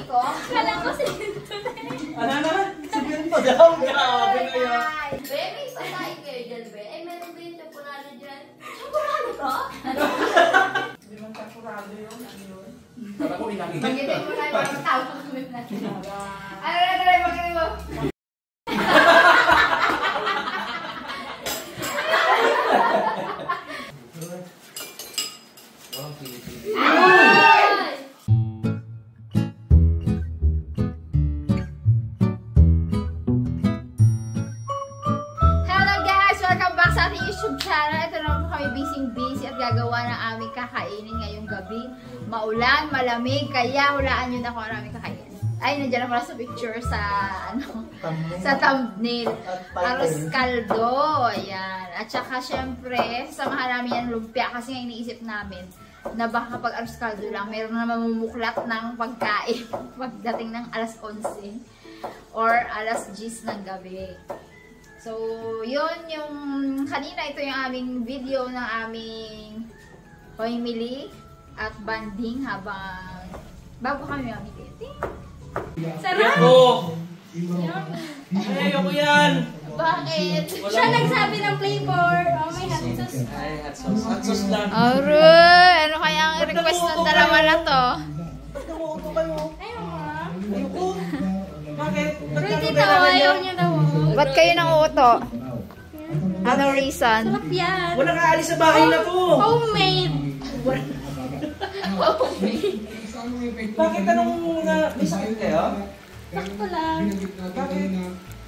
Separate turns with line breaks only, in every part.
ko. Kala ko si Binto.
Ano? Si Binto daw. Grabe na yan.
Be, may pagkain kayo dyan, be. Eh, meron ba yung chocolate dyan? Chocolate to?
Hindi man chocolate yun. Ano yun?
Kala ko inangin.
Pag-ibig mo na yung mga tao kung sumit na. Ano na tayo, pag-ibig mo?
Walang pili-pili.
Hello guys! Welcome back sa ating YouTube channel. Ito naman po kami busy at gagawa ng aming kakainin ngayong gabi. Maulan, malamig, kaya hulaan nyo na kung ano aming kakainin. Ay, nandiyan na pala sa picture sa sa thumbnail. Arroz caldo. Ayan. At saka syempre, samahan namin yan lumpia kasi nga iniisip namin na baka kapag arroz caldo lang, meron na mamumuklat ng pagkain pagdating ng alas 11 or alas 10 ng gabi. So, yun yung kanina, ito yung aming video ng aming pamimili at banding habang bago kami mamili.
Sarap! Ayoko! Ayoko yan!
Bakit?
Siya nagsabi ng flavor. Oh, may hot sauce.
Ay, hot sauce. Hot sauce lang.
Aroy! Ano kaya ang request ng dalawa na to?
Ba't namuto kayo? Ayoko! Bakit?
Pero dito, ayaw niya daw.
Ba't kayo nanguuto? Anong reason?
Sarap yan.
Walang aalis sa bahay na to!
Homemade.
Bakit anong may sakit kayo?
Sakto lang.
Bakit?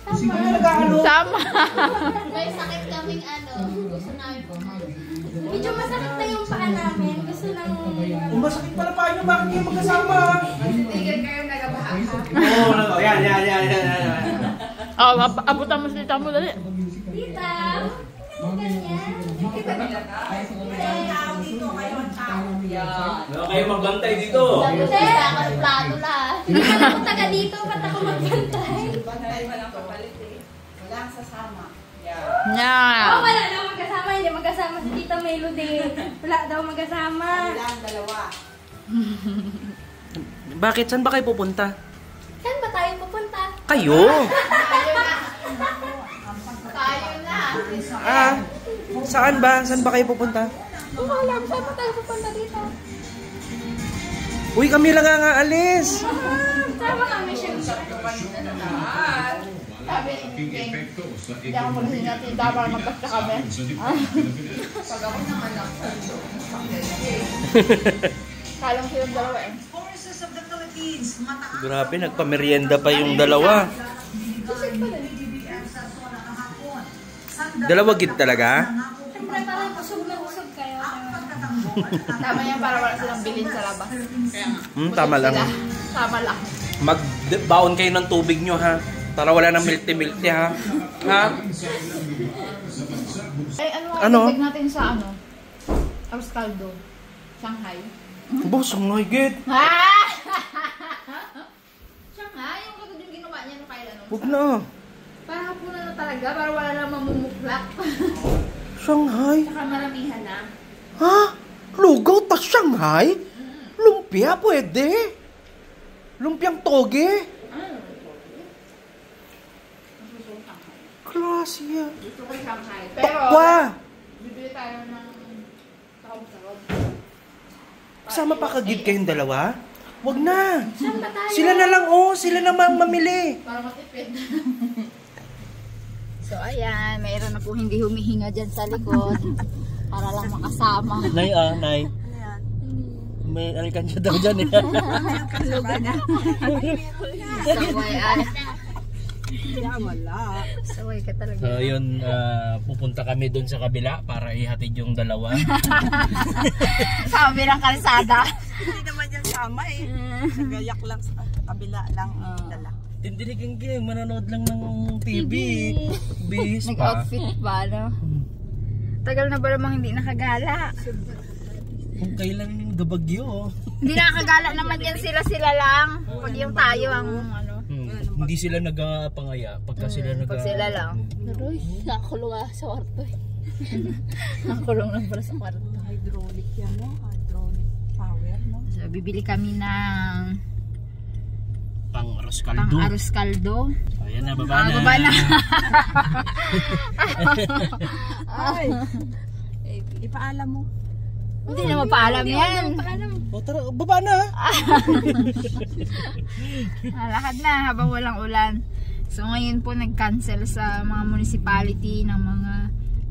Kasi kami nag-ano?
Sama!
May sakit kaming ano. Gusto namin pumalit. Medyo masakit na yung paa namin. Gusto nang...
Kung masakit pala pa nyo, bakit kayo magkasama?
Tigil kayo nagabaha.
Oo, yan.
Oh, abutan mo si tita mo dali.
Tita, ganyan.
Kayo magbantay dito.
Tapos ang plano lang.
Hindi ka na taga dito. Ba't ako magbantay?
Bantay walang kapalit eh. Walang sasama.
Yeah.
Wala daw magkasama. Hindi magkasama si Tita Melody. Wala daw magkasama.
Walang dalawa.
Bakit? Saan ba kayo pupunta?
Saan ba tayo pupunta?
Kayo?
Tayo na.
Ah, saan ba? Saan ba kayo pupunta?
Wala. Saan ba tayo pupunta dito?
Uy, kami lang nga aalis.
Sama kami siya.
Sabi ni King, hindi ako maghinga tita para magkasta kami. Pag ako naman lang. Kalong silang dalawa eh.
Forces of the Philippines, mataas
Grabe, nagpamerienda pa yung dalawa.
sa zona kahapon.
Dalawa git talaga?
Siyempre parang usog na usog kayo.
Tama yan para wala silang bilhin sa labas.
Tama lang.
Tama lang.
Magbaon kayo ng tubig nyo ha. Para wala ng milty-milty ha. Ha?
Eh, ano?
Ano?
Tignan natin sa ano? Arroz caldo. Shanghai.
Boss, ang higit.
Ha? Shanghai? Yung katulad yung ginawa niya nung kailan?
Huwag na.
Para hapunan na talaga, para wala lang mamumuklak.
Shanghai?
Saka maramihan na.
Ha? Lugaw ta Shanghai? Lumpia pwede? Lumpiang toge? Klase yan.
Gusto ko yung Shanghai. Pero,
Pakwa!
bibili tayo ng sahog-sahog.
Kasama pa kagid kayong dalawa? Wag na.
Saan ba tayo?
Sila na lang oh. Sila na mamili.
Para matipid. So, ayan. Mayroon na po hindi humihinga dyan sa likod. Para lang makasama.
Nay nay. May alkansya daw dyan eh.
Saway, ay.
wala.
Saway ka talaga.
So yun, pupunta kami dun sa kabila para ihatid yung dalawa.
Sa kabilang kalsada.
Hindi naman yan sama eh. Nagayak lang sa kabila lang dala.
Tindirigan kayo, manonood lang ng TV. Bis pa.
Nag-outfit ba, no? Tagal na ba namang hindi nakagala?
Kung kailan yung gabagyo.
Hindi nakakagala naman yan sila-sila lang. Pag yung tayo ang ano.
Hindi sila nagpangaya pagka sila
Pag sila lang.
Uy, nakakulong nga sa kwarto eh.
Nakakulong lang pala sa kwarto.
Hydraulic yan no? Hydraulic power no?
So, bibili kami ng
Aros
Pang
kaldo.
arroz kaldo.
Ayan na, baba na.
Baba na.
Ay. Ipaalam mo.
Hindi na mapaalam yan.
O tara, baba na.
Lakad na habang walang ulan. So ngayon po nag-cancel sa mga municipality ng mga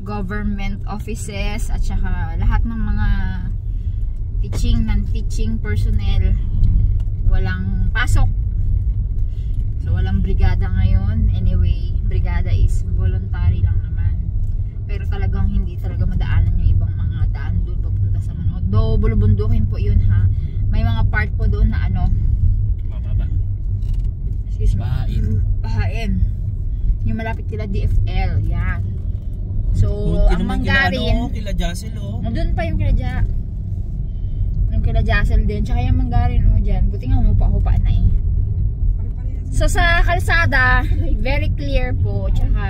government offices at saka lahat ng mga teaching, non-teaching personnel. Walang pasok. So walang brigada ngayon. Anyway, brigada is voluntary lang naman. Pero talagang hindi talaga madaanan yung ibang mga daan doon papunta sa Manok. Though bulubundukin po yun ha. May mga part po doon na ano.
Mababa.
Excuse me.
Bahain.
Bahain. Yung malapit kila DFL. Yan. So, ang Manggarin.
Kila Jassel, oh.
Doon pa yung kila yung kila Jassel din. Tsaka yung Manggarin, dyan. Buti nga humupa-hupaan na eh. So, sa kalsada, very clear po. Tsaka,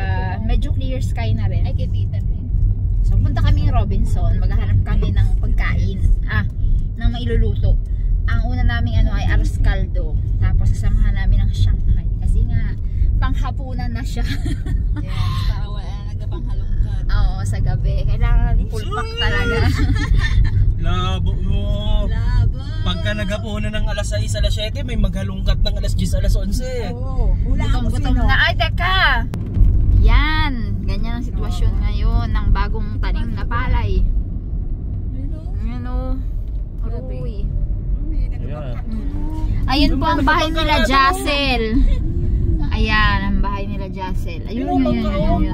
medyo clear sky na rin. Ay, kitita rin. So, punta kami ng Robinson. Maghahanap kami ng pagkain. Ng mailuluto. Ang una namin ay arroz caldo. Tapos, sasamahan namin ng Shanghai. Kasi nga, panghapunan na siya.
Yes, para wala na nagapanghalongkat.
Oo, sa gabi. Kailangan pulpak talaga.
Labo mo.
Labo.
Pagka nagapunan ng alas 6, alas 7, may maghalungkat ng alas 10, alas 11.
Oo. Hulaan mo
Gutom
sino.
na. Ay, teka! Yan. Ganyan ang sitwasyon ngayon ng bagong tanim na palay. Yan o. Uy. Ayun po ang bahay nila Jassel. Ayan, ang bahay nila Jassel. Ayun, yun.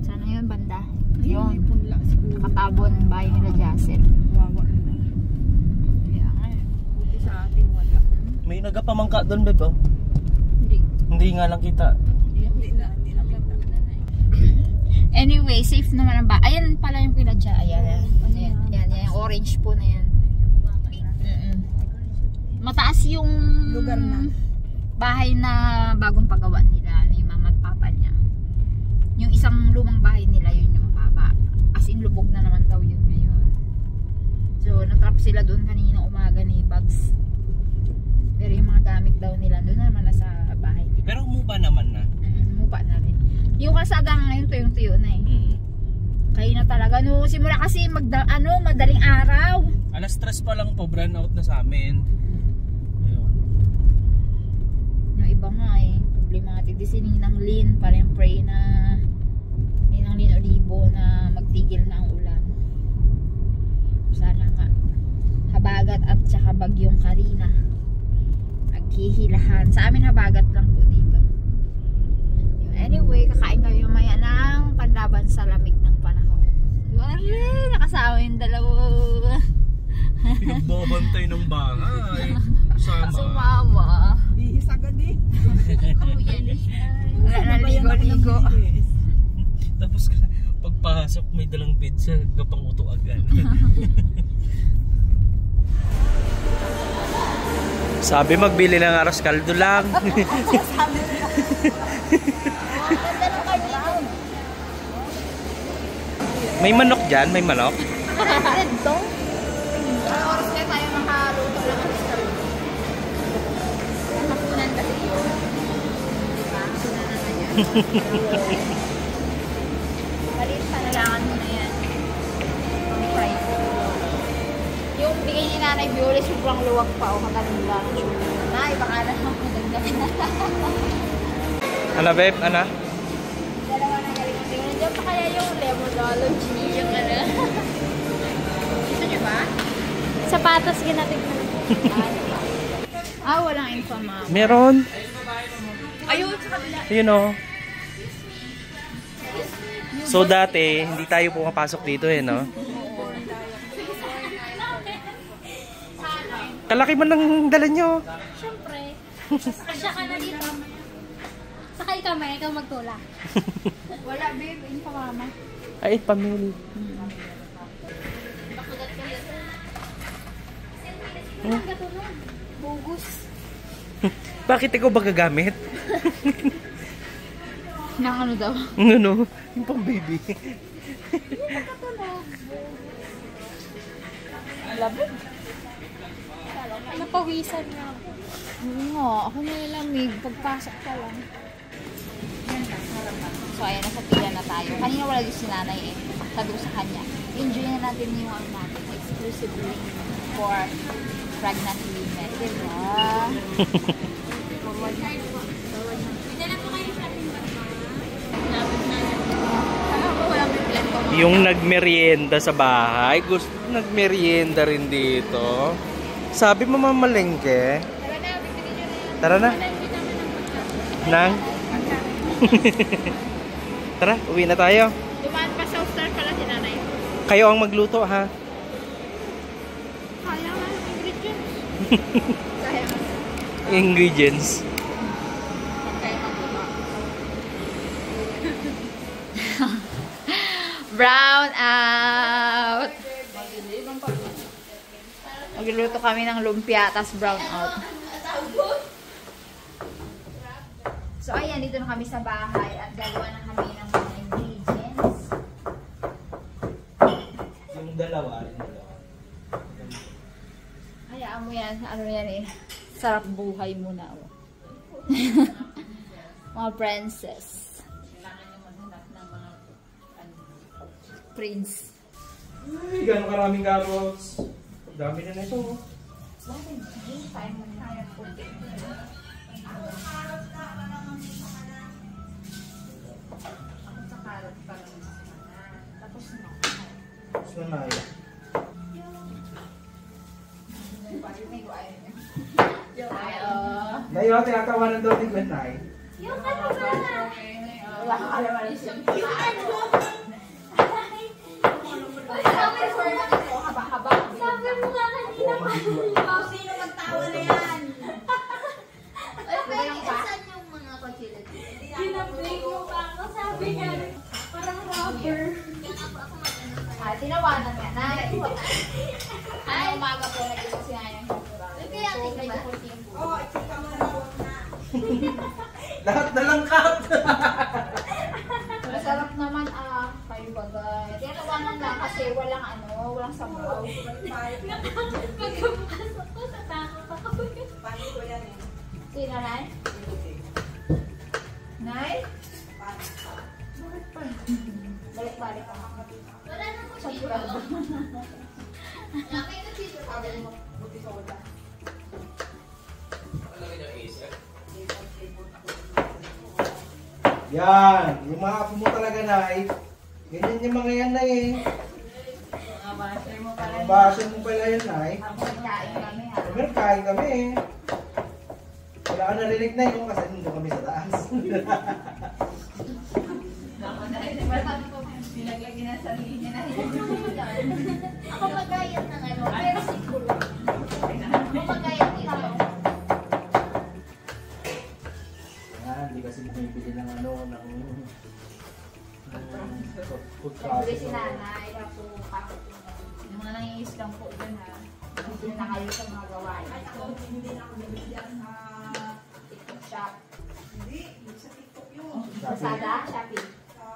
Sana yun, banda. Yun. Nakatabon ang bahay nila Jassel.
Wawa na. Buti sa atin wala.
May nagapamangka doon, bebe.
Hindi.
Hindi nga lang kita.
Hindi na kita.
Anyway, safe naman ang bahay. Ayan pala yung pinadya. Ayan. Yan, yung orange po na yan. Mataas yung
Lugar na.
bahay na bagong paggawa nila ni mama at papa niya. Yung isang lumang bahay nila, yun yung mababa. As in, lubog na naman daw yun ngayon. So, natrap sila doon kanina umaga ni Bugs. Pero yung mga gamit daw nila doon naman nasa bahay nila.
Pero umupa naman na.
Mupa na rin. Yung kalsada ngayon, tuyong-tuyo na eh. Kaya na talaga. No, simula kasi madaling araw.
Alas 3 pa lang po, brand out na sa amin. Ayun.
Yung iba nga eh, problematic. Di si Ninang Lin, parang pray na Ninang Lin Olivo na magtigil na ang ulan. Sana nga. Habagat at saka bagyong Karina. Naghihilahan. Sa amin habagat lang po dito. Anyway, kakain kayo maya ng panlaban sa lamig ng panahon. Wari, nakasama yung dalawa.
Pinagbabantay ng bahay. Sama.
Sumama.
Bihis agad eh.
Wala na ligo-ligo.
Tapos pagpasok may dalang pizza, gapang uto agad. Sabi magbili ng arroz kaldo lang. May manok dyan? May manok?
Ito? Ano oras kaya tayo makaluto lang ang start? Hapunan kasi yun. Diba? Hapunan na yan. Maliit pa, nalangan mo na yan. Pang-fry. Yung bigay ni Nanay Viola, sobrang luwag pa. O katalim lang. Nay, baka na lang madagdagan na.
Ano babe? Ano?
Dalawa na galing ang tingin. Nandiyan pa kaya yung lemon-ology. Yung ano. Gusto niyo ba?
Sapatos ginatig na.
Walang info, ma'am.
Meron.
Ayun, sa kabila.
Yun o. So dati, hindi tayo pumapasok dito eh, no? Kalaki man ng dala nyo.
Siyempre. Kasya ka na dito. Sakay kami, ikaw magtula.
Wala, babe. Ayun pa, mama.
Ay, pamili.
Ang gatunog. Bogus.
Bakit ikaw ba gagamit?
Nang ano daw?
Ano? Yung pang baby.
Labog.
Napawisan na ako.
Oo nga, ako nilalamig. Pagpasok ka lang. So, ayan, nasa pila na tayo. Kanina wala yung si nanay eh. Sabi ko sa kanya, enjoy na natin yung ano natin. Exclusively for pregnant women. Diba?
Dala po kayo sa ating mama.
Kaya ako walang plan ko.
Yung nagmerienda sa bahay, gusto nagmerienda rin dito. Sabi mo mamalengke.
Tara na, bibigyan nyo na yan.
Tara na. Nang? Tara, uwi na tayo.
Dumaan pa sa star pala si nanay.
Kayo ang magluto ha.
Kaya nga yung ingredients. Kaya nga.
Ingredients.
Kaya nga. Brown out. Magluluto kami ng lumpia, tas brown out. So ayan, dito na kami sa bahay at gagawa na kami ng mga ingredients.
Yung dalawa.
Hayaan mo yan, ano yan eh. Sarap buhay muna. Oh. Mga princess. Kailangan nyo maghanap ng mga prince.
Ay, gano'ng karaming carrots. Dami na nito.
Bakit? Tayo mo na puti. Ako sa carrot pa rin. Tapos no.
So, naya. Ngayon, tinatawanan daw ni Gwen Nay.
Yung ano ba?
Wala ka alaman siya.
Yung ano?
Haba-haba.
Sabi mo nga kanina pa.
Sino magtawa na yan?
Saan yung mga kutsilot? Ginablake mo pa ako. Sabi nga, parang rubber.
Tinawanan nga na. Ay, umaga po naging kasi nga yung
Kaya tingnan ba?
Oo, chika mo na huwag na.
Lahat na lang cut.
Masarap naman kayo bagay. Tinawanan lang kasi walang walang sabaw.
Pagkapasok ko, natakot ako.
Paano ko yan eh?
Sino, Nay? Nay? Balik-balik ako.
Wala na ko dito. May kutsilot ako dyan.
Yan. Yung mga apo mo talaga, Nay. Ganyan yung mga yan, Nay eh.
Mga basher mo pala.
Ang basher mo pala yan, Nay.
Ako nagkain kami ha.
Pero kain kami eh. Wala ka narinig na yun kasi nandun kami sa taas.
Ako na rin. Sabi ko, nilaglagi na sarili niya na.
Ako magayat ng ano, pero siguro. Ako magayat ito.
Yan, hindi kasi bumibili ng food
Siyempre
processor.
si nanay, ako yung mga nangiis lang po dun ha. Hindi na kayo sa mga gawain.
Hindi na ako nabigyan sa
TikTok shop.
Hindi sa TikTok yun.
Lazada, Shopee.
Sa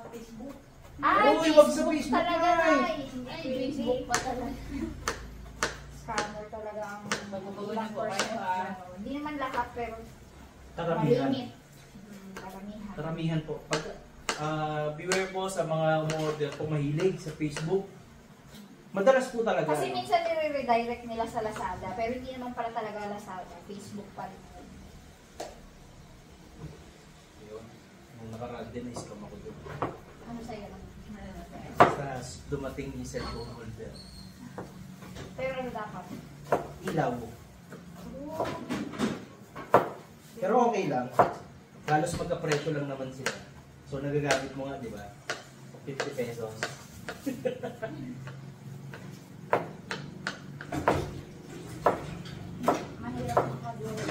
Facebook.
Ay,
Uy, wag sa Facebook,
talaga
Nay.
Nay. Ay, Facebook pa talaga. Scammer talaga ang ilang percent. Hindi naman lahat pero
Karamihan.
malimit. Karamihan.
Karamihan po. Pag, beware po sa mga umorder po mahilig sa Facebook. Madalas po talaga.
Kasi minsan nire-redirect nila sa Lazada, pero hindi naman pala talaga Lazada. Facebook pa rin.
Yun. Nung nakaraan din, na-scam ako doon.
Ano sa'yo lang?
Tapos dumating yung cellphone holder.
Pero ano dapat?
Ilaw. Pero okay lang. Halos magka-presyo lang naman sila. So nagagamit mo nga, di ba? 50 pesos.
Mahirap mag-work.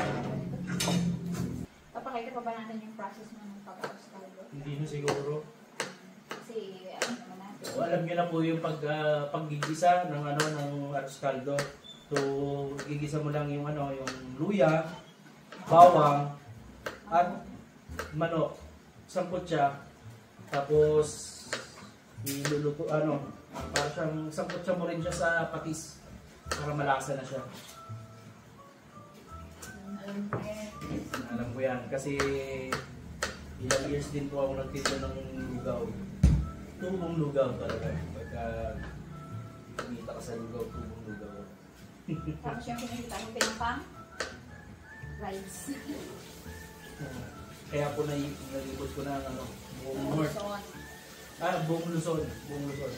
Papakita pa ba natin yung process ng pag-auskaldo?
Hindi na siguro.
Kasi ano naman natin.
So, alam niyo na po yung paggigisa ng ng arroz caldo. So gigisa mo lang yung yung luya, bawang, at manok. Sampot siya. Tapos iluluto para siyang sampot siya mo rin siya sa patis para malasa na siya. Alam ko yan. Kasi ilang years din po ako nagtito ng lugaw. Tubong lugaw talaga. Pagka kumita ka sa lugaw, tubong lugaw.
Tapos yung pinakita mo pinapang rice.
Kaya po nalibot ko na ano, buong north. Buong Luzon. Buong Luzon.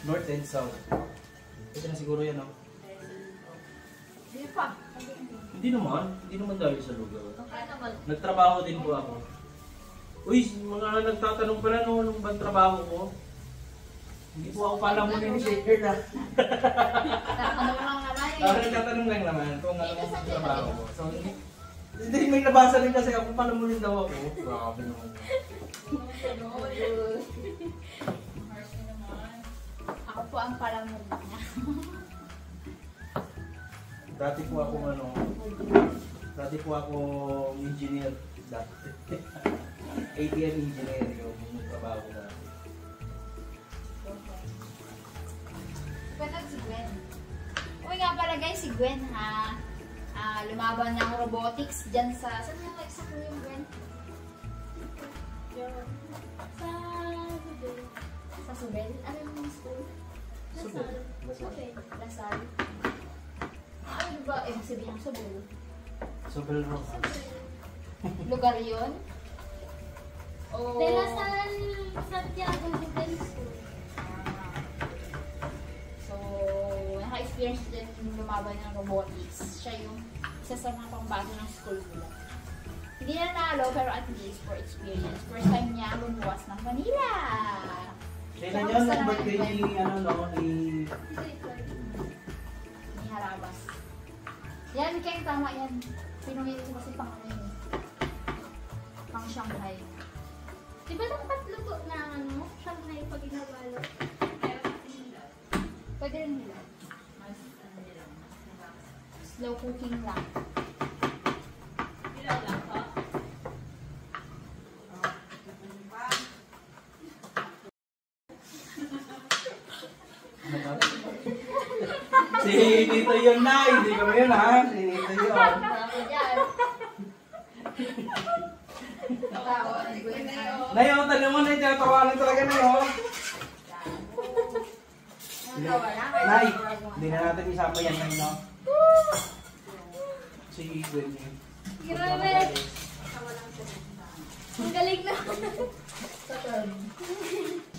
North and south. Ito na siguro yan, no?
Hindi pa.
Hindi naman dahil sa lugaw.
Okay naman.
Nagtrabaho din po ako. Uy, mga nagtatanong pala no, anong bang trabaho ko? Hindi po ako pala mo ni Shaker na.
Ano lang naman eh.
Nagtatanong lang naman kung anong trabaho ko. So, hindi, may nabasa din kasi ako, pala mo rin daw ako. Grabe naman.
Ako po ang palamon niya.
Dati po ako engineer. Dati. ATM engineer yung trabaho ko dati.
Pwede si Gwen. Uy nga pala guys, si Gwen ha. Lumaban ng robotics dyan sa... Saan yung exactly yung Gwen?
Sa Subel.
Sa Subel? Ano yung school?
Subel.
Subel.
Lasal. Ano ba? Ibig sabihin ng Subel.
Subel Rock.
Lugar yun? O...
De La Salle, Santiago Subel School.
So, naka-experience din yung lumaban ng robotics. Siya yung isa sa mga pambato ng school nila. Hindi na nalo, pero at least for experience. First time niya lumuwas ng Manila.
Kailan yun ang birthday ni,
Ni Harabas. Yan, kayo tama yan. Pinuhin ko kasi pang ano yun. Pang Shanghai.
Di ba dapat luto na Shanghai pag ginabalo?
Pwede rin nila. Slow cooking lang.
Si Nito yun na, hindi kami yun ha. Si Nito yun.
Ako dyan.
Nayo, tanong mo na yung tinatawanan talaga na yun. Nay, hindi na natin isama yan ngayon, no? Si Gwen yun.
Grabe! Ang galing na.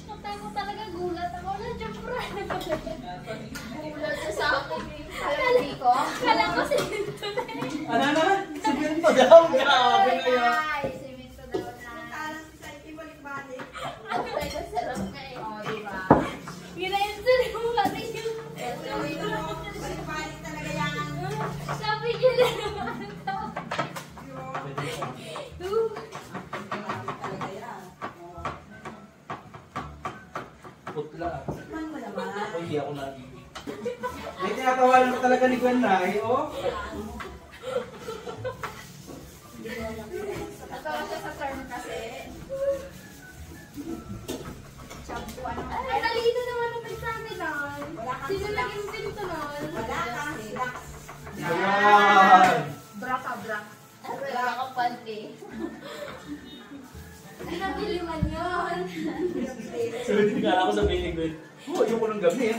Patay mo talaga, gulat ako. Nandiyan po rin.
Gulat siya sa akin. Kalali ko.
Kala ko si Minto na eh.
Ano? Si Gwen pa daw. Grabe na yun.
Ay, si Minto daw na. Ang sarap na eh. O, diba?
Gina-install mo pati yung... Sabi niya na naman daw.
Putla. O, hindi ako nagiging. May tinatawanan ko talaga ni Gwen na eh, oh.
Natawa siya sa term kasi. Shampoo, ano?
Ay, talino naman ang nagsabi nun. Sino naging pinto nun?
Ayan.
Bra ka, bra. Bra ka, panty.
Nabili man yun.
Sunod nga ako sa ni Gwen. Oh, ayoko nang gamit.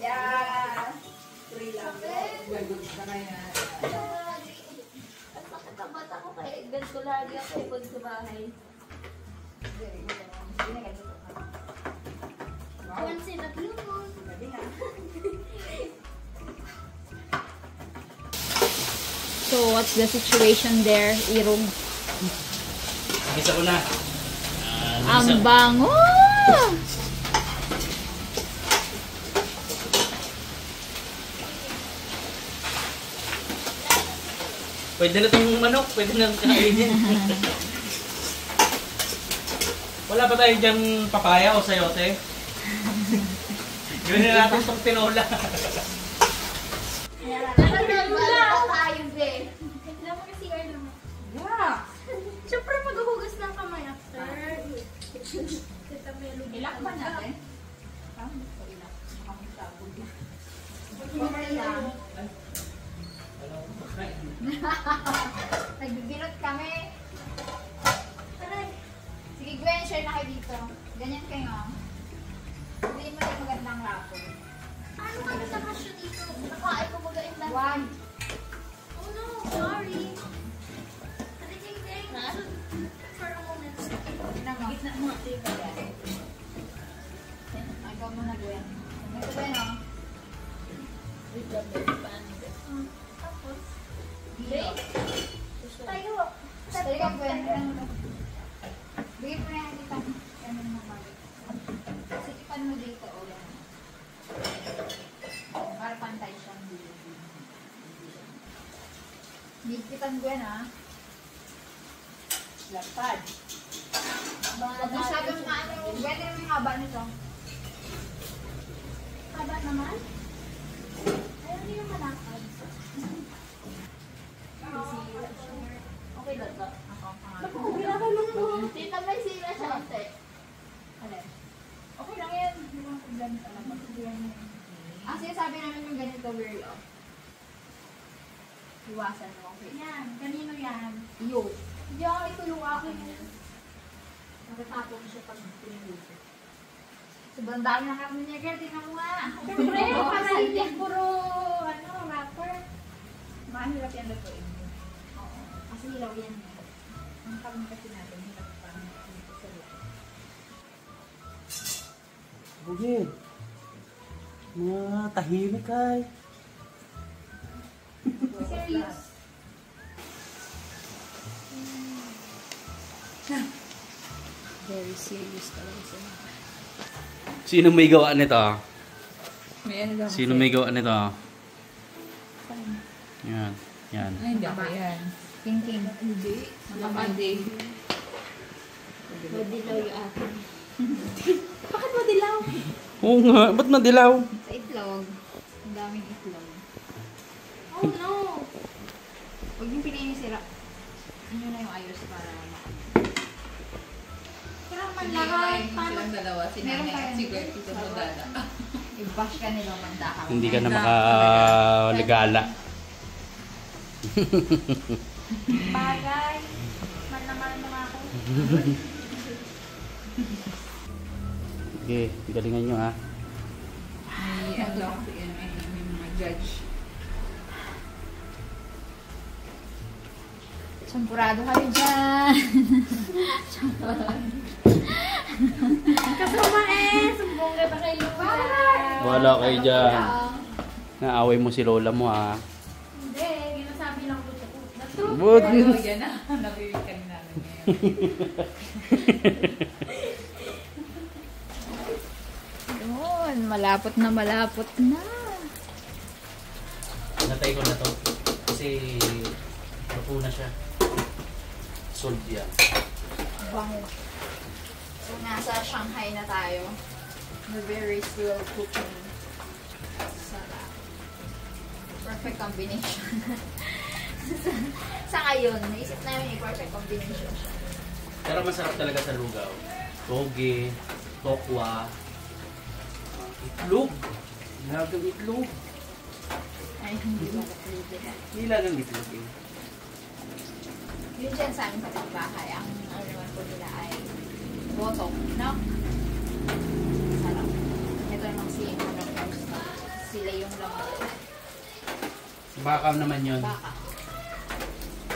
Yeah.
Ang pakatabat ako kaya ganito lagi ako ipag sa bahay. Once in a blue moon.
So, what's the situation there, Irong?
Isa ko na.
Ang bango!
Pwede na itong manok, pwede na kainin. Wala ba tayo dyan papaya o sayote? Gawin na natin itong tinola.
Tayo, be.
Alam mo kasi CR naman.
Yeah.
Siyempre maghuhugas ng kamay after.
Ilak ba natin? Nagbibilot kami.
Aray.
Sige Gwen, share na kayo dito. Ganyan kayo. Hindi mo yung magandang rapper.
Ano ka nakasya dito? Nakain ko magain lang.
One.
Oh no, sorry. Ding-ding. For a moment.
Tignan mo.
Gitna mo.
Ayan. Ay, ikaw muna Gwen. Ito Gwen, oh.
Tapos.
Bigay.
Tayo.
Sige ka Gwen. Bigay mo na yan dito. Ano naman balik. Sikipan mo dito, o yan. Para pantay siya. Higpitan Gwen, ha? Lapad. Huwag masyadong maano. Gwen, rin yung haba nito.
Haba naman? Ayaw niyo malakad.
Okay ba ito? Ako ang
Naku,
pangalan.
ginagalong mo.
Tita, may sila siya. Ate. Alin? Okay lang yan. Hindi mo problema sa labas. Ang sinasabi namin yung ganito, girl, oh. Iwasan mo. Okay.
Yan. Kanino yan?
Iyo.
Yan, ito yung akin. Natatapos ko siya pag pinuluto.
Sobrang dami na kami niya, girl. Tingnan mo nga.
Siyempre, para hindi puro, rapper.
Mahirap yan lutuin.
Oo. Kasi hilaw yan.
Ang kami kasi natin, hirap pa dito sa luto.
Bugid. Mga tahimik ay.
Serious.
Very serious talaga sila.
Sino may gawa nito?
May ano daw.
Sino may gawa nito? Yan. Yan.
Ay, hindi ako yan. King. Hindi. Makamandi.
Madilaw yung akin. Bakit madilaw?
Oo nga. Ba't madilaw?
Sa itlog. Ang daming itlog.
Oh no!
Huwag yung piliin yung sira. Yun na yung ayos para
Kaya man lahat. Paano?
Silang dalawa, si
Meron
Nanay
pa
at
yan.
si Gertie sa Modana.
i-bash ka nilang mandaka.
Hindi ka na makaligala.
Bagay. Man naman mo nga ako.
Okay, galingan nyo ha.
May ano, may mga judge.
Sampurado kayo dyan.
Kasama sumbong ka ba kay Lola?
Wala kayo dyan. Naaway mo si lola mo ha.
Hindi, ginasabi lang ko siya.
But,
Pero yan na, nabibikan namin ngayon.
Yun, malapot na malapot na.
natay ko na to. Kasi, luto na siya. Solve yan.
Bango. So, nasa Shanghai na tayo. The very slow cooking. Sarap. Perfect combination. sa ngayon, naisip namin yung perfect combination siya.
Pero masarap talaga sa lugaw. Toge, tokwa, itlog. Nilagang itlog.
Ay, hindi ba nakalitihan.
Nilagang itlog eh.
Yun dyan sa amin sa pagbahay. Ang ano naman po nila ay botong, no? Sarap. Ito naman si sila yung lamang.
Baka naman yun.
Baka.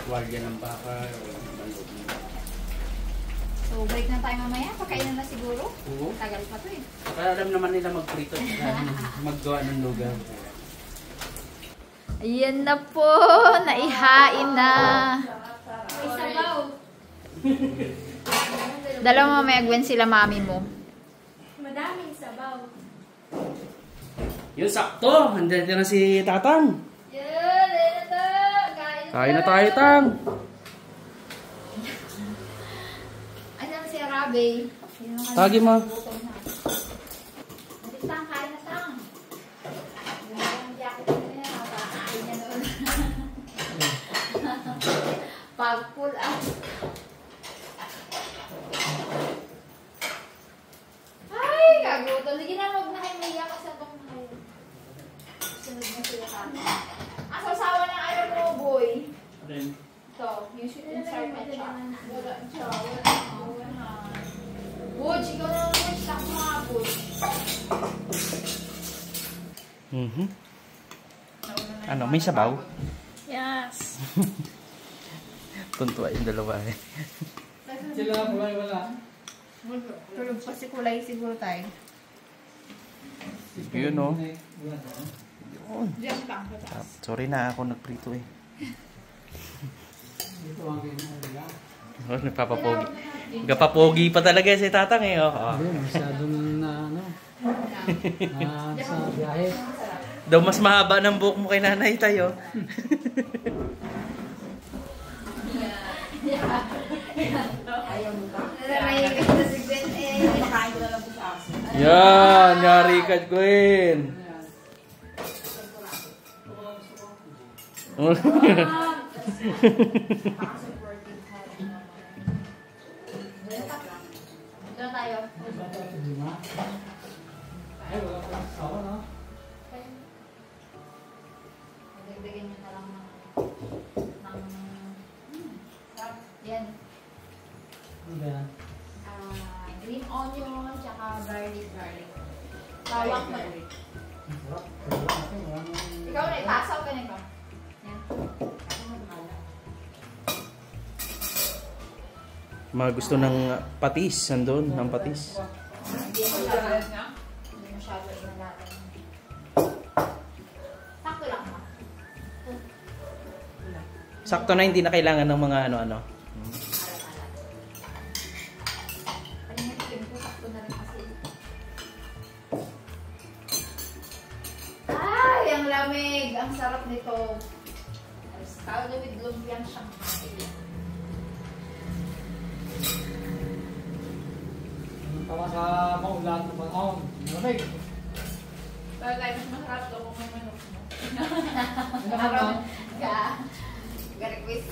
Tuwalya ng baka. O mandog ng baka.
So, break na tayo mamaya. Pagkainan na siguro.
Oo.
Tagal pa to eh.
Kaya alam naman nila magprito at maggawa ng lugaw.
Ayan na po. Naihain na.
May sabaw.
Dalawa mamaya Gwen sila mami mo.
Madaming sabaw.
Yun, sakto! Andyan na si Tatang.
Yun, ayun na to.
Kain na tayo, Tang.
Ayan si Arabe.
Tagi mo.
Tang, kain na Tang. Yung jacket niya, napakain niya noon. Pag-pull out. Ay, kagutom. Sige na, huwag na kayo mahiya kasi itong sunod na sila Tang. Ang sasawa ng ayaw mo, boy.
Then,
So, usually insert ketchup. Wala siya. Wala. Butch, ikaw na lang, Butch. Takot mga Butch.
ano, may sabaw?
Yes.
Tuntua yung dalawa eh.
Sila wala.
Tulog pa si Kulay siguro tayo.
Yun o.
Wala.
Yun.
Diyan lang.
Sorry na ako nagprito eh.
Ito ang ginagawa.
Oh, nagpapapogi. Nagpapapogi pa talaga si Tatang eh. Oh.
Hindi, masyadong na ano. Sa biyahe.
Daw mas mahaba ng buhok mo kay nanay tayo.
Ayaw mo ba? Nararay ka sa sigwin eh.
Makain ko na lang po sa aso.
Yan, yari ka Gwen.
Ito na tayo.
Ay, wala pa sawa, no?
Dagdagan nyo na lang ng yan.
Ano ba yan?
Green onion, tsaka garlic. Bawang mo.
Ang sarap. Wala natin, wala nang-
Ikaw na, itasaw ka na ikaw. Yan.
Mga gusto ng patis, nandun, ng patis.
Hindi masyado inalatan. Sakto lang ma.
Sakto na, hindi na kailangan ng mga ano-ano.
Alat-alat. Palingatin ko, sakto na rin kasi. Ay, ang lamig! Ang sarap nito. Caldo with lumpiang Shanghai.
Ang tawa sa maulan ng panahon. Malamig.
Pero tayo mas masarap to kung may manok mo.
Ga-request.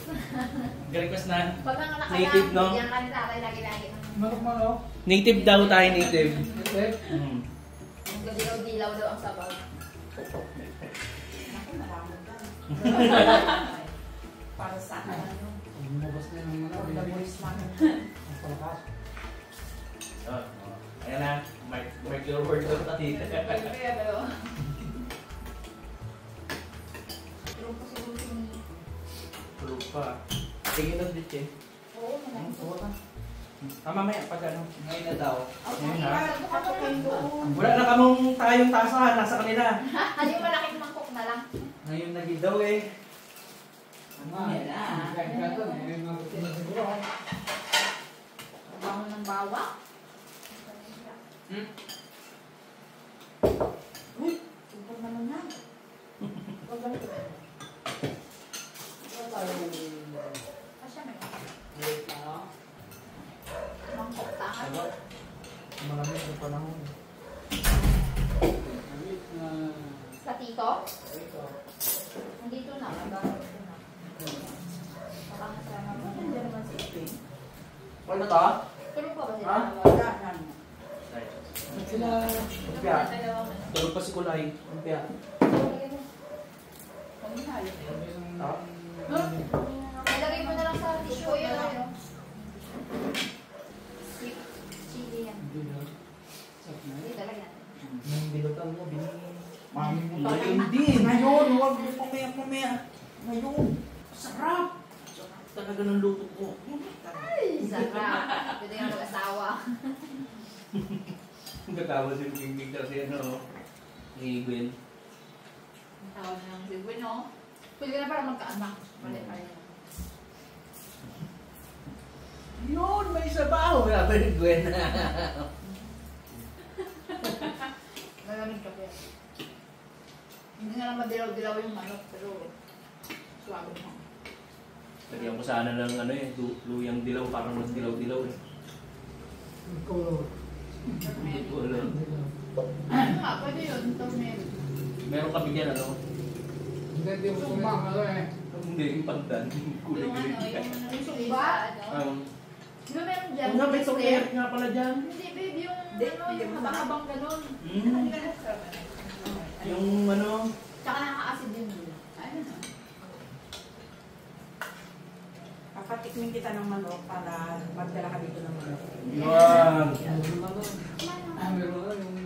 Request na.
Pag nanganak ka
Native, no?
Yan ka ni tatay lagi-lagi.
Manok.
Native daw tayo, native.
Ito.
Hmm.
Ang dilaw-dilaw daw ang sabaw.
Ako, marami ka. Para sa akin.
Lumabas na yung ano.
The voice man.
Ang palakas.
Ayan na, mark your word doon pati.
Kaya daw. Tulog ko siguro ni...
Tulog pa. Tingin ng ditch eh.
Oo, malaki.
Mamaya, pag ano, ngayon na daw. Ngayon na.
Ako kayo doon.
Wala na kamong tayong tasa, nasa kanila.
Ano yung malaking mangkok na lang?
Ngayon na daw eh.
Yan na. Kaya ito, may mga rutina siguro.
Bango ng bawang. Uy, super naman na. Huwag ganito. Asya may mangkok tangan.
Malamig yung panahon.
Sa tito? Nandito na. Nagagawa ko na. Baka masama mo. Nandiyan naman si Ipin.
Wala to?
Tulog pa ba sila?
Ha?
Wala.
Sila.
Umpia. Tulog pa si Kulay. Umpia. Ha?
Nalagay mo na lang sa tissue yun. Ano? Sweet chili yan. Hindi talaga natin.
Nang bilutan mo,
Mami mo
tayo. Hindi.
Ngayon, huwag mo pamaya. Ngayon.
Sarap! Sarap talaga ng luto ko.
Ay, sarap. Pwede nga mag-asawa.
Katawa si Bingbing kasi ano, ni Gwen.
Ang tawag na lang si Gwen, no? Pwede ka na para magkaanak. Mali pa rin.
Yun, may sabaw! Sabi ni Gwen.
Malamig ka pa. Hindi na lang madilaw-dilaw yung manok, pero suwago mo.
Lagyan ko sana ng ano eh, luyang dilaw, parang nagdilaw-dilaw eh.
Color.
Wala.
Ano nga, pwede yun. Turmeric.
Meron kami dyan ano?
Hindi mo sumang, ano eh.
Hindi, yung pandan. Kulay
Yung ano,
green.
yung sumba. Di ba meron dyan?
Nga, may turmeric nga pala dyan.
Hindi, babe, yung ano, yung habang-habang ganun.
Mm. Yung ano,
Tsaka nakaka-acid din yun.
Ano na?
Gising kita ng manok para magdala ka dito ng manok.
Yan.
Ah, meron ka yung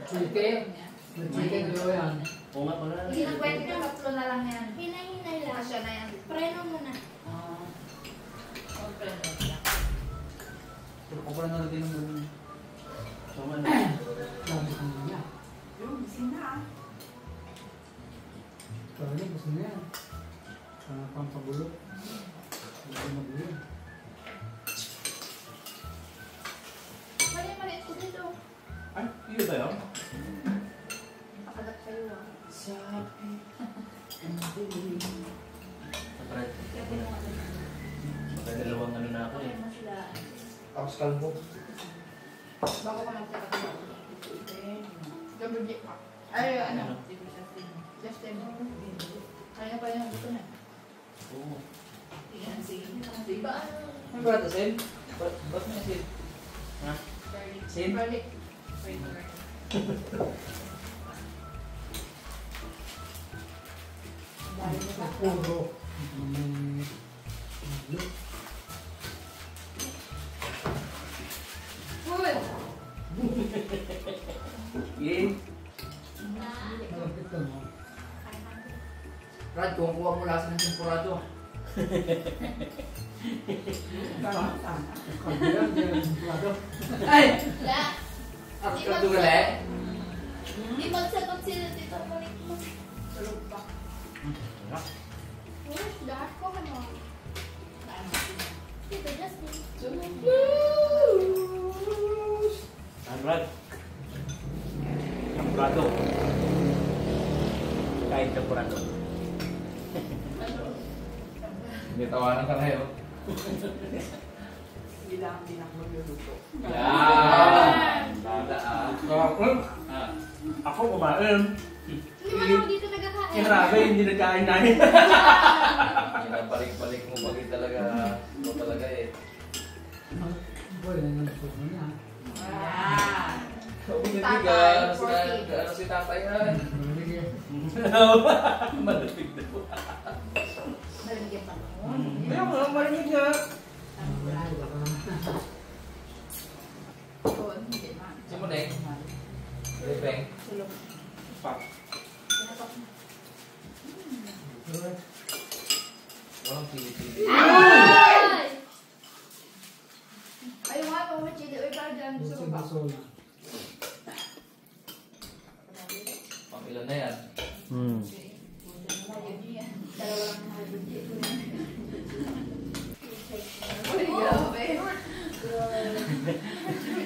chicken. Yung chicken, dalawa yan.
Oo nga pala.
Hindi na pwede ka, tatlo na lang yan.
Hinahinay lang.
Kasya na yan.
Preno muna.
Pero ko pala nalagay ng ganun.
So, ano?
Dami ka niya.
Yung gising na ah.
Pero yun, gusto niya yan. Pampabulok. Hindi mabulok.
Mali ko dito.
Ay, iyo ba yun?
Nakagat kayo ah.
Sabi. Magdadalawang ano na ako eh. Tapos kalbo.
Bago ka magkakaroon. Double dip pa. Ay, ano? Justin. Kaya pa yung gusto na.
Oo.
Diba?
Ano ba ito, Sen? Ba't mo Sen? Ha? Sen?
Garlic.
Puro.
Good!
Yay!
Malapit ka mo.
Brad, kung kuha mo lasa ng tempurado.
Gano'n sana.
Kabilang, hindi na simplado.
Ay!
La.
Ako ka dugali.
Di magsagot sila dito. Balik mo.
Tulog pa.
Oh, lahat ko ano. Dito, Justin.
Brad. Tempurado. Kain tempurado.
May tawanan ka kayo.
Hindi lang pinagluluto.
Yan! Bada ah. Ah.
Ako kumain.
Hindi man ako dito nagkakain.
Si Rabe, hindi nagkain na yun.
Balik-balik mo pag talaga. Ito talaga eh.
Boy, nangyayos mo niya.
Ayan.
Bigas. Ano si tatay yan?
Malamig eh.
Malamig na po.
Malamig yung panahon.
Kaya mo, malamig na.
Doon, hindi man.
Si Moneng. Ripeng.
Sulong.
Pak.
Pinatok na.
Walang pili-pili.
Ay!
Ayaw nga, pang may chili. Uy, parang dyan. Gusto ko ba?
Pang ilan na yan?
Dalawa lang na budget.
Uy,
grabe.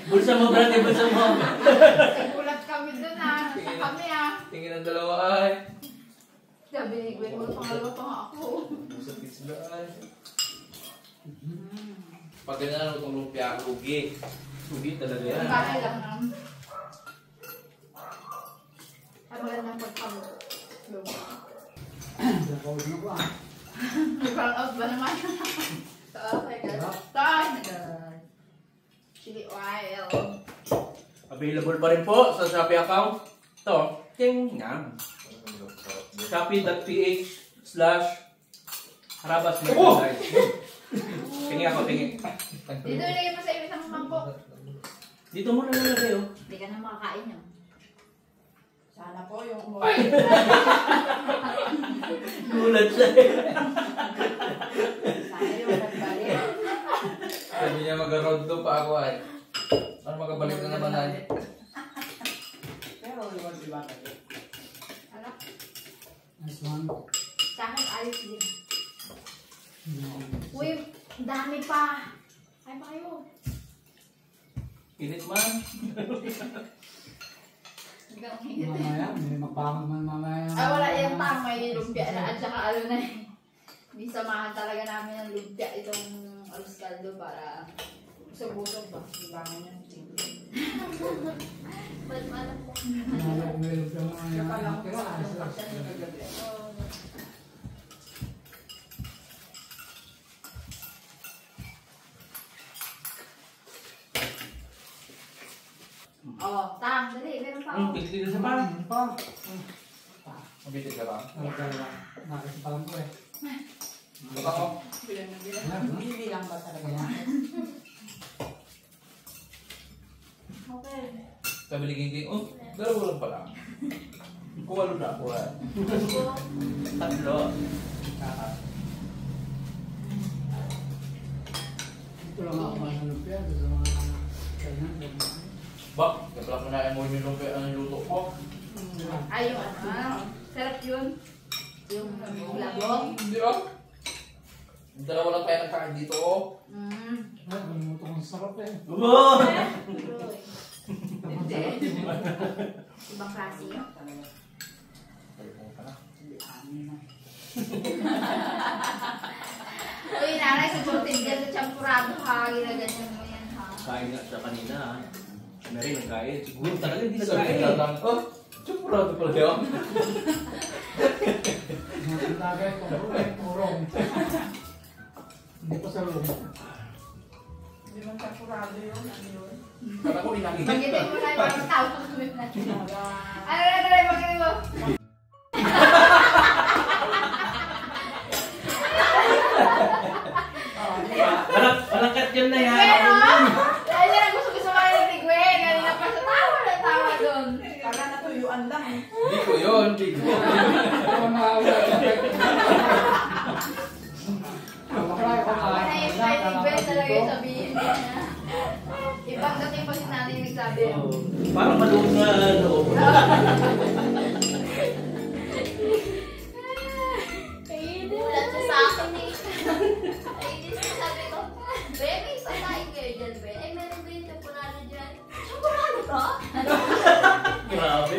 Bulsa mo, Brad, bulsa mo.
Nagulat kami dun ah. Sa kami ah.
Tingin ang dalawa ay.
Sabi ni Gwen mo, pangalawa pa nga ako.
Sa pizza ay. Pag ganyan itong lumpia, rugi.
Sugi talaga
Ang
yan.
bagay lang ng... Ang magandang pagpag...
Nakawag na ko ah.
Nag-roll out ba naman? So, okay guys. Time! Chili oil.
Available pa rin po sa Shopee account. Ito, ting ngam. Shopee.ph/harabas merchandise. Tingi ako, tingi.
Dito ilagay mo sa iyo isang mangkok.
Dito mo na nalagay oh.
Hindi ka na makakain yun.
Sana po yung
Gulat siya.
Sana yung nagbalik.
Sabi niya mag-road to pa ako ay. Ano magabalik na naman ay.
Pero yung diba tayo?
Alak.
Nice one.
Sa akin, ayos din.
Nice.
Uy, ang dami pa. Ay pa kayo.
Init man.
Hanggang hingit eh.
Mamaya, may magpangon man mamaya.
Ay, wala yung tang. May lumpia na. At saka ano na eh. Hindi samahan talaga namin ng lumpia itong arroz caldo para busog-busog ba. Ibangan yan.
Ba't malam mo?
Mamaya, umilig ka mga yan.
Saka lang
Kaya,
yung pagkakas ng kagabi.
Oh, tang. Dali, meron pa ako.
Pili sa pa.
Ano pa?
Mabitin ka ba?
Nakakita pa lang ko eh.
Ako.
Hindi lang ba talaga yan?
Okay.
Sabi ni Gigi, oh, dalawa lang pala. Kuwalo na ako.
Tatlo.
Ito lang ako ng lumpia. Ito sa mga kainan.
Bak, kapag kunain mo yung lumpia ang niluto ko.
Ay, yung ano. Sarap yun. Yung labong.
Hindi ah. Dalawa lang tayo nagkain dito oh.
Ay, manimuto kong sarap eh.
Wow!
Hindi. Ibang klase yun. Uy, nanay, sa sorted dyan sa champurado ha. Ginaganyan mo yan ha.
Kain nga siya kanina ha. Siya na rin nagkain. Siguro talaga hindi
Sabi
nagkain.
ka lang, oh, tsupurado pala yun.
Ang tagay ko, urong. Hindi pa sa room.
Hindi man kapurado yun. Ano yun?
Kala ko inangin.
Magitin mo na yung parang tao sa tumit na. Ano na na, magitin mo.
Malangkat yun na yan.
Pero, dahil na gusto mo na ni Gwen. Kanina pa sa tawa na tawa doon.
Para natuyuan lang eh.
Hindi ko yun, hindi ko.
Ito ang mahawala. Makakaya ko
Na-inspire ni Gwen talaga yung sabihin niya. Ibang dating pa si nanay yung nagsabi.
Oh, parang maluwag na loob.
Ulat siya sa akin eh. Ay, hindi siya sabi ko, Be, may patayin kayo dyan, Be. Ay, meron ba yung temporada dyan? Temporada to?
Grabe.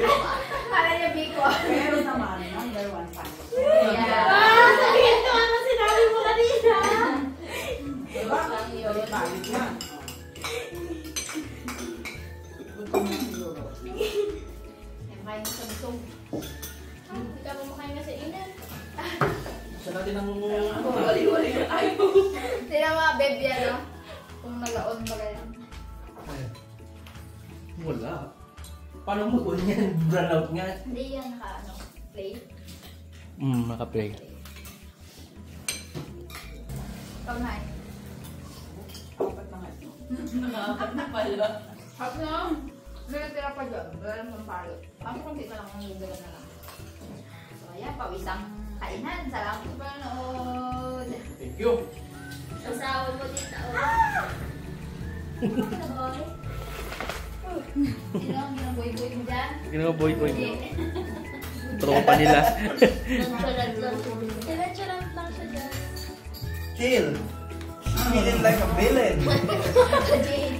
Kala niya Biko.
Pero naman, number one fan.
Yeah.
Sabihin ko ano sinabi mo kanina.
Diba? Balik balik yan. Gutom na siguro.
Kain mo sa busog.
Hindi ka kumakain na sa init.
Siya natin ang...
Wali-wali na tayo.
Sila mga baby ano? Kung nag-on ba ganyan.
Wala. Paano mo kung yan? Brown out nga.
Hindi yan ano, play.
Naka-play.
Kamay.
Apat na nga ito.
Nakakap na pala.
Hap na. May tira pa dyan. Wala naman palo. Ako kung kita lang kung nagdagan na lang. So ayan, pawisang kainan. Salamat sa panonood.
Thank you.
Asawa mo din sa
Sino ang ginang-boy-boy mo dyan?
Ginawa boy-boy mo. Tropa nila.
Nonchalant lang siya. Nonchalant lang siya dyan.
Chill. Feeling like a villain.
Jane,